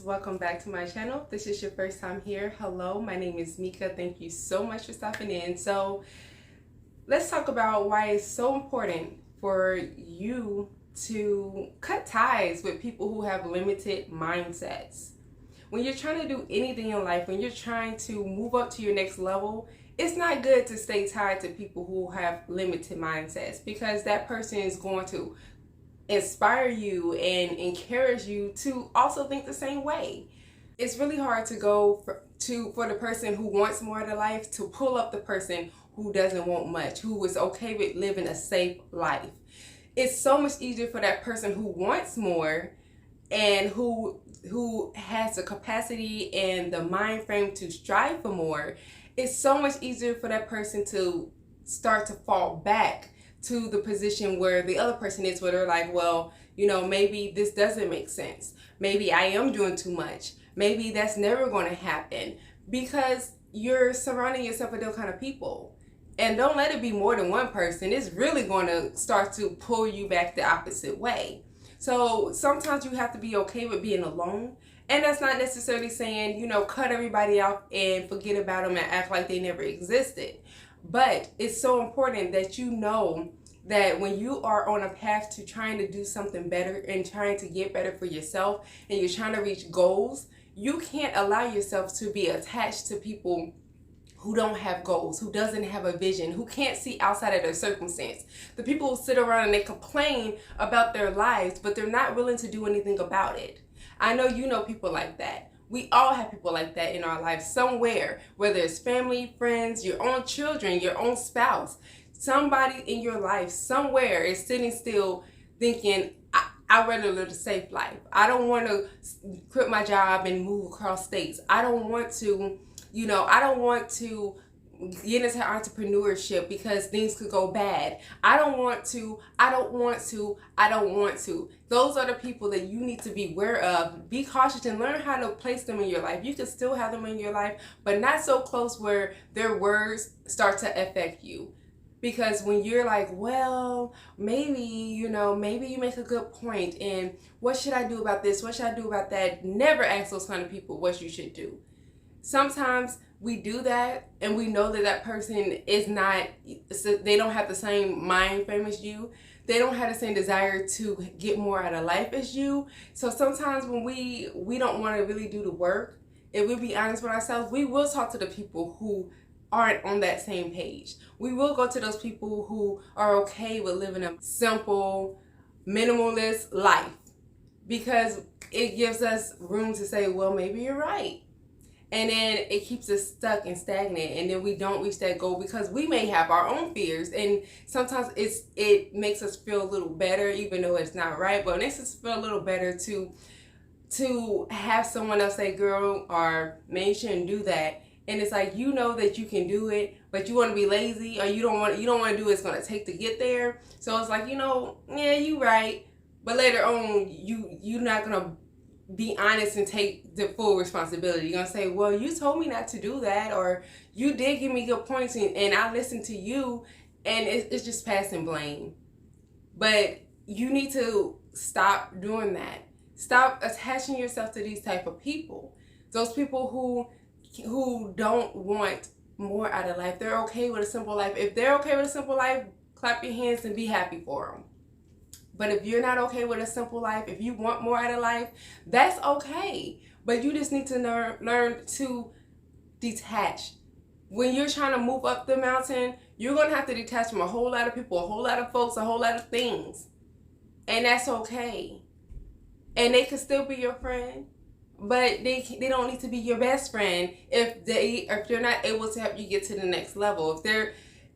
welcome back to my channel. If this is your first time here, hello, my name is Mika. Thank you so much for stopping in. So let's talk about why it's so important for you to cut ties with people who have limited mindsets. When you're trying to do anything in life, when you're trying to move up to your next level, it's not good to stay tied to people who have limited mindsets, because that person is going to inspire you and encourage you to also think the same way. It's really hard to go for the person who wants more out of life to pull up the person who doesn't want much, who is okay with living a safe life. It's so much easier for that person who wants more and who has the capacity and the mind frame to strive for more. It's so much easier for that person to start to fall back to the position where the other person is, where they're like, well, you know, maybe this doesn't make sense. Maybe I am doing too much. Maybe that's never going to happen, because you're surrounding yourself with those kind of people. And don't let it be more than one person. It's really going to start to pull you back the opposite way. So sometimes you have to be okay with being alone. And that's not necessarily saying, you know, cut everybody out and forget about them and act like they never existed. But it's so important that you know that when you are on a path to trying to do something better and trying to get better for yourself, and you're trying to reach goals, you can't allow yourself to be attached to people who don't have goals, who doesn't have a vision, who can't see outside of their circumstance. The people who sit around and they complain about their lives, but they're not willing to do anything about it. I know you know people like that. We all have people like that in our lives somewhere, whether it's family, friends, your own children, your own spouse. Somebody in your life somewhere is sitting still thinking, I'd rather live a safe life. I don't want to quit my job and move across states. I don't want to, I don't want to get into entrepreneurship because things could go bad. I don't want to. Those are the people that you need to be aware of. Be cautious and learn how to place them in your life. You can still have them in your life, but not so close where their words start to affect you. Because when you're like, well, maybe you make a good point, and what should I do about this? What should I do about that? Never ask those kind of people what you should do. Sometimes we do that and we know that that person is not, they don't have the same mind frame as you. They don't have the same desire to get more out of life as you. So sometimes when we don't want to really do the work, if we be honest with ourselves, we will talk to the people who aren't on that same page. We will go to those people who are okay with living a simple, minimalist life, because it gives us room to say, well, maybe you're right. And then it keeps us stuck and stagnant, and then we don't reach that goal because we may have our own fears. And sometimes it makes us feel a little better, even though it's not right, but it makes us feel a little better to have someone else say, girl, or man, you shouldn't do that. And it's like, you know that you can do it, but you want to be lazy, or you don't want to do what it's going to take to get there. So it's like, yeah, you right, but later on you're not going to be honest and take the full responsibility. You're going to say, well, you told me not to do that, or you did give me good points and I listened to you, and it's just passing blame. But you need to stop doing that. Stop attaching yourself to these type of people. Those people who don't want more out of life. They're okay with a simple life. If they're okay with a simple life, clap your hands and be happy for them. But if you're not okay with a simple life, if you want more out of life, that's okay. But you just need to learn to detach. When you're trying to move up the mountain, you're going to have to detach from a whole lot of people, a whole lot of folks, a whole lot of things. And that's okay. And they can still be your friend, but they don't need to be your best friend if they're not able to help you get to the next level.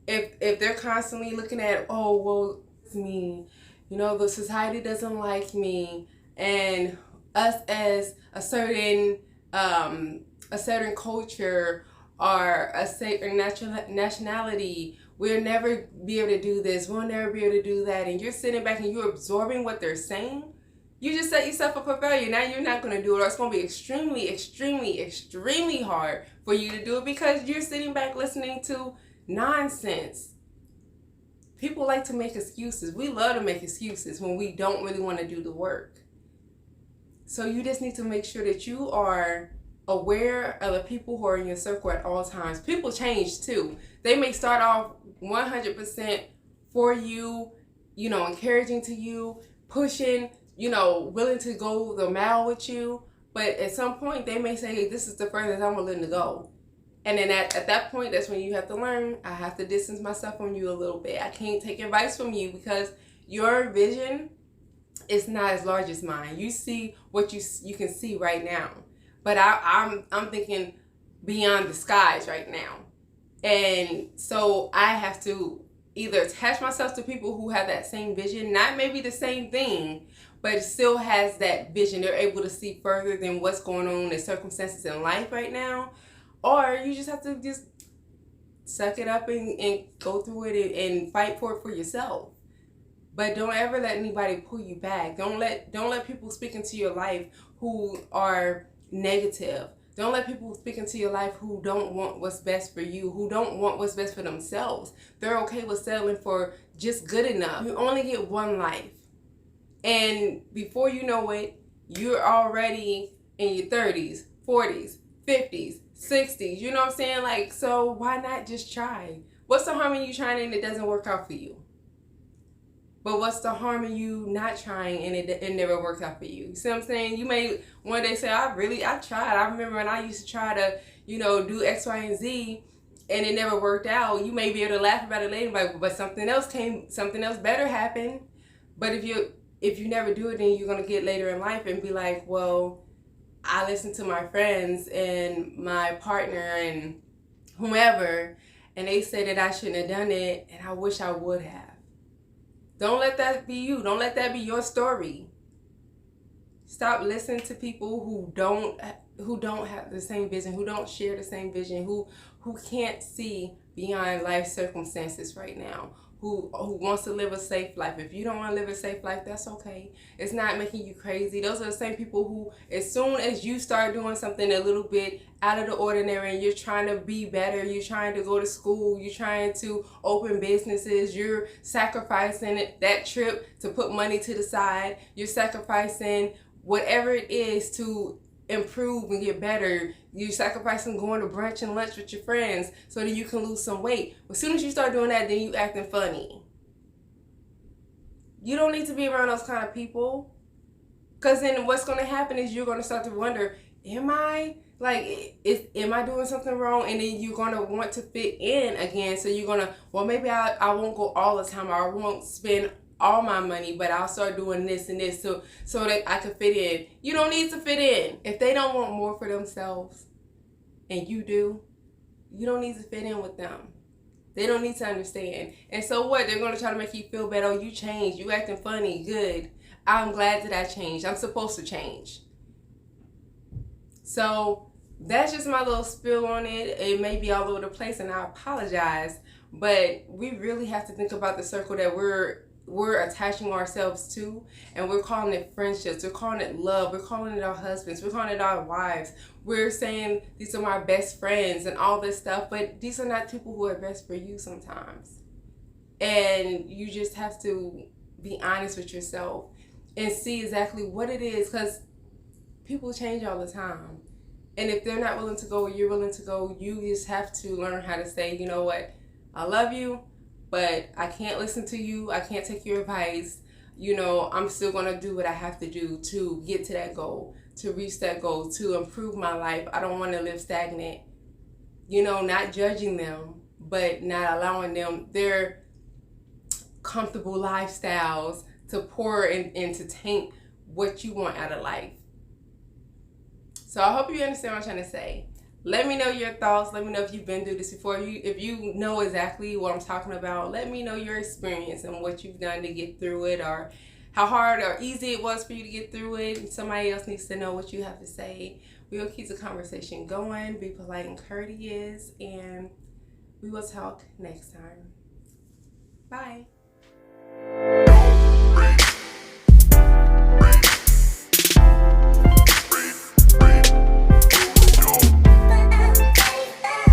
If they're constantly looking at, oh, well, it's me. The society doesn't like me, and us as a certain culture or a certain nationality, we'll never be able to do this, we'll never be able to do that, and you're sitting back and you're absorbing what they're saying, you just set yourself up for failure. Now you're not going to do it, or it's going to be extremely, extremely, extremely hard for you to do it because you're sitting back listening to nonsense. People like to make excuses. We love to make excuses when we don't really want to do the work. So you just need to make sure that you are aware of the people who are in your circle at all times. People change too. They may start off 100% for you, encouraging to you, pushing, willing to go the mile with you. But at some point, they may say, hey, this is the furthest I'm willing to go. And then at that point, that's when you have to learn, I have to distance myself from you a little bit. I can't take advice from you because your vision is not as large as mine. You see what you can see right now. But I'm thinking beyond the skies right now. And so I have to either attach myself to people who have that same vision, not maybe the same thing, but it still has that vision. They're able to see further than what's going on in circumstances in life right now. Or you just have to just suck it up and go through it and fight for it for yourself. But don't ever let anybody pull you back. Don't let people speak into your life who are negative. Don't let people speak into your life who don't want what's best for you, who don't want what's best for themselves. They're okay with settling for just good enough. You only get one life. And before you know it, you're already in your 30s, 40s, 50s, 60s. You know what I'm saying? Like, so why not just try? What's the harm in you trying and it doesn't work out for you? But what's the harm in you not trying and it never works out for you? See what I'm saying? You may one day say, I tried. I remember when I used to try to, do X, Y, and Z and it never worked out. You may be able to laugh about it later, but something else better happened. But if you never do it, then you're going to get later in life and be like, well, I listened to my friends and my partner and whomever, and they said that I shouldn't have done it, and I wish I would have. Don't let that be you. Don't let that be your story. Stop listening to people who don't have the same vision, who don't share the same vision, who can't see beyond life circumstances right now, who wants to live a safe life. If you don't want to live a safe life, that's okay. It's not making you crazy. Those are the same people who, as soon as you start doing something a little bit out of the ordinary and you're trying to be better, you're trying to go to school, you're trying to open businesses, you're sacrificing that trip to put money to the side, you're sacrificing whatever it is to improve and get better. You're sacrificing going to brunch and lunch with your friends so that you can lose some weight. As soon as you start doing that, then you acting funny. You don't need to be around those kind of people, because then what's going to happen is you're going to start to wonder, am I doing something wrong? And then you're going to want to fit in again. So you're going to, well, maybe I won't go all the time, or I won't spend all my money, but I'll start doing this and this so that I can fit in. You don't need to fit in. If they don't want more for themselves and you do, you don't need to fit in with them. They don't need to understand. And so what? They're going to try to make you feel bad. Oh, you changed. You acting funny. Good. I'm glad that I changed. I'm supposed to change. So that's just my little spill on it. It may be all over the place and I apologize, but we really have to think about the circle that we're attaching ourselves to, and we're calling it friendships, we're calling it love, we're calling it our husbands, we're calling it our wives, we're saying these are my best friends and all this stuff, but these are not people who are best for you sometimes. And you just have to be honest with yourself and see exactly what it is, because people change all the time. And if they're not willing to go where you're willing to go, you just have to learn how to say, you know what, I love you, but I can't listen to you. I can't take your advice. I'm still going to do what I have to do to get to that goal, to reach that goal, to improve my life. I don't want to live stagnant. Not judging them, but not allowing them their comfortable lifestyles to pour and to taint what you want out of life. So I hope you understand what I'm trying to say. Let me know your thoughts. Let me know if you've been through this before. If you know exactly what I'm talking about, let me know your experience and what you've done to get through it, or how hard or easy it was for you to get through it. Somebody else needs to know what you have to say. We will keep the conversation going, be polite and courteous, and we will talk next time. Bye.